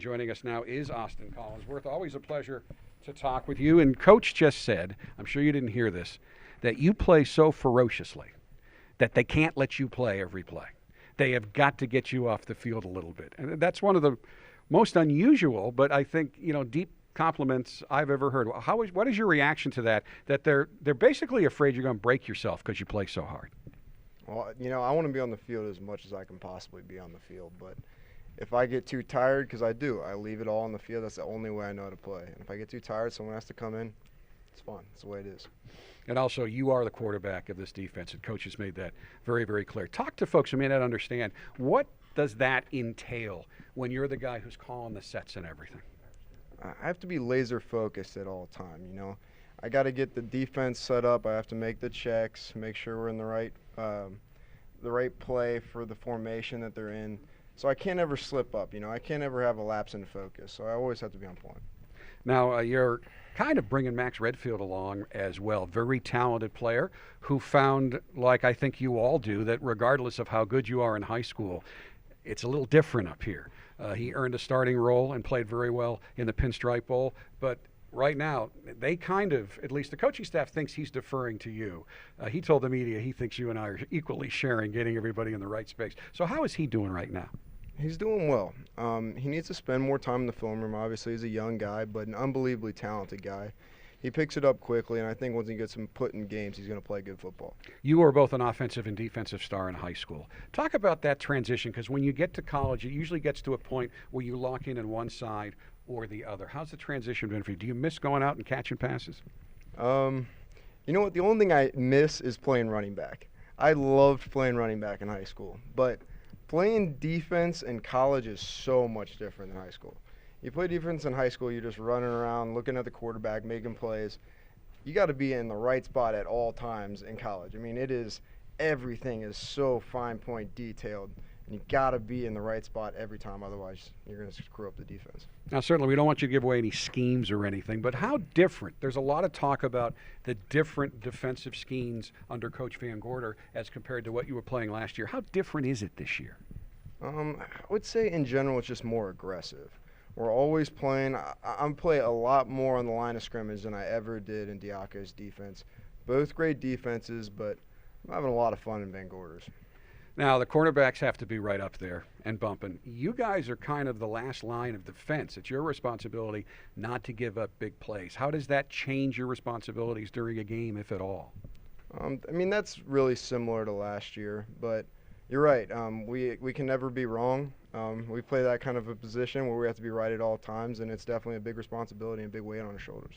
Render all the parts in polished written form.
joining us now is Austin Collinsworth. Always a pleasure to talk with you. And Coach just said, I'm sure you didn't hear this, that you play so ferociously that they can't let you play every play. They have got to get you off the field a little bit. And that's one of the most unusual, but I think, deep compliments I've ever heard. What is your reaction to that, that they're basically afraid you're going to break yourself because you play so hard? Well, I want to be on the field as much as I can possibly be on the field, but if I get too tired, because I leave it all on the field. That's the only way I know how to play. And if I get too tired, someone has to come in. It's fun. It's the way it is. And also, you are the quarterback of this defense, and Coach has made that very, very clear. Talk to folks who may not understand. What does that entail when you're the guy who's calling the sets and everything? I have to be laser focused at all time. I got to get the defense set up. I have to make the checks, make sure we're in the right play for the formation that they're in. So I can't ever slip up. I can't ever have a lapse in focus. So I always have to be on point. Now, you're kind of bringing Max Redfield along as well. Very talented player who found, like I think you all do, that regardless of how good you are in high school, it's a little different up here. He earned a starting role and played very well in the Pinstripe Bowl. But right now, they at least the coaching staff thinks he's deferring to you. He told the media he thinks you and I are equally sharing, getting everybody in the right space. So how is he doing right now? He's doing well. He needs to spend more time in the film room. Obviously, he's a young guy, but an unbelievably talented guy. He picks it up quickly, and I think once he gets him put in games, he's going to play good football. You were both an offensive and defensive star in high school. Talk about that transition, because when you get to college, it usually gets to a point where you lock in on one side or the other. How's the transition been for you? Do you miss going out and catching passes? You know what? The only thing I miss is playing running back. I loved playing running back in high school, but playing defense in college is so much different than high school. You play defense in high school, you're just running around, looking at the quarterback, making plays. You got to be in the right spot at all times in college. Everything is so fine point detailed, and you got to be in the right spot every time, otherwise you're going to screw up the defense. Now, certainly we don't want you to give away any schemes or anything, but how different? There's a lot of talk about the different defensive schemes under Coach Van Gorder as compared to what you were playing last year. How different is it this year? I would say in general it's just more aggressive. We're always playing. I'm playing a lot more on the line of scrimmage than I ever did in Diaco's defense. Both great defenses, but I'm having a lot of fun in Van Gorder's. Now, the cornerbacks have to be right up there and bumping. You guys are kind of the last line of defense. It's your responsibility not to give up big plays. How does that change your responsibilities during a game, if at all? That's really similar to last year, but you're right. We can never be wrong. We play that kind of a position where we have to be right at all times, and it's definitely a big responsibility and big weight on our shoulders.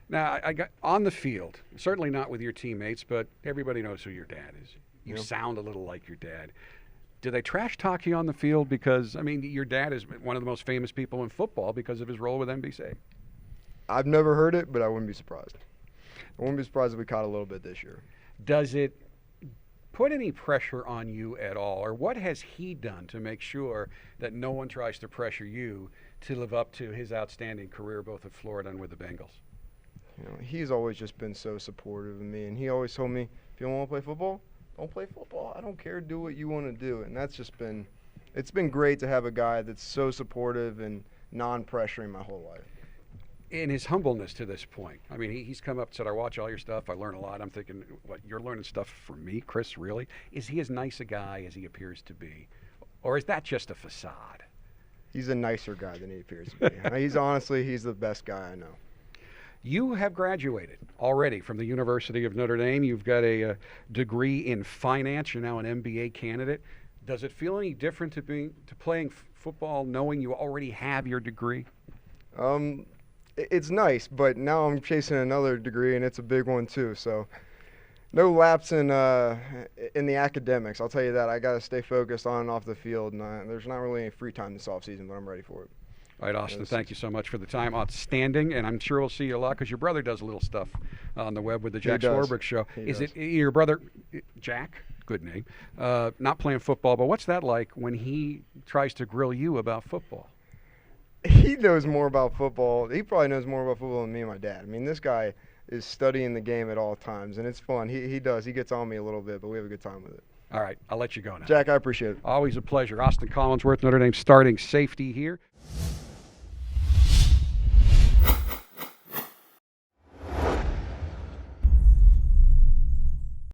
Now, I got on the field, certainly not with your teammates, but everybody knows who your dad is. You sound a little like your dad. Do they trash talk you on the field? Because, your dad is one of the most famous people in football because of his role with NBC. I've never heard it, but I wouldn't be surprised. I wouldn't be surprised if we caught a little bit this year. Does it put any pressure on you at all, or what has he done to make sure that no one tries to pressure you to live up to his outstanding career both at Florida and with the Bengals? He's always just been so supportive of me, and he always told me, if you don't want to play football, don't play football. I don't care. Do what you want to do. And that's just it's been great to have a guy that's so supportive and non-pressuring my whole life. In his humbleness to this point, he's come up and said, I watch all your stuff. I learn a lot. I'm thinking, what, you're learning stuff from me, Chris, really? Is he as nice a guy as he appears to be? Or is that just a facade? He's a nicer guy than he appears to be. He's the best guy I know. You have graduated already from the University of Notre Dame. You've got a degree in finance. You're now an MBA candidate. Does it feel any different to playing football knowing you already have your degree? It's nice, but now I'm chasing another degree, and it's a big one too. So no lapse in the academics. I'll tell you that. I got to stay focused on and off the field, and there's not really any free time this offseason, but I'm ready for it. All right, Austin, thank you so much for the time. Outstanding, and I'm sure we'll see you a lot because your brother does a little stuff on the web with the Jack Nolan show. Is it your brother, Jack? Good name. Not playing football, but what's that like when he tries to grill you about football? He knows more about football. He probably knows more about football than me and my dad. This guy is studying the game at all times, and it's fun. He does. He gets on me a little bit, but we have a good time with it. All right, I'll let you go now. Jack, I appreciate it. Always a pleasure. Austin Collinsworth, Notre Dame starting safety here.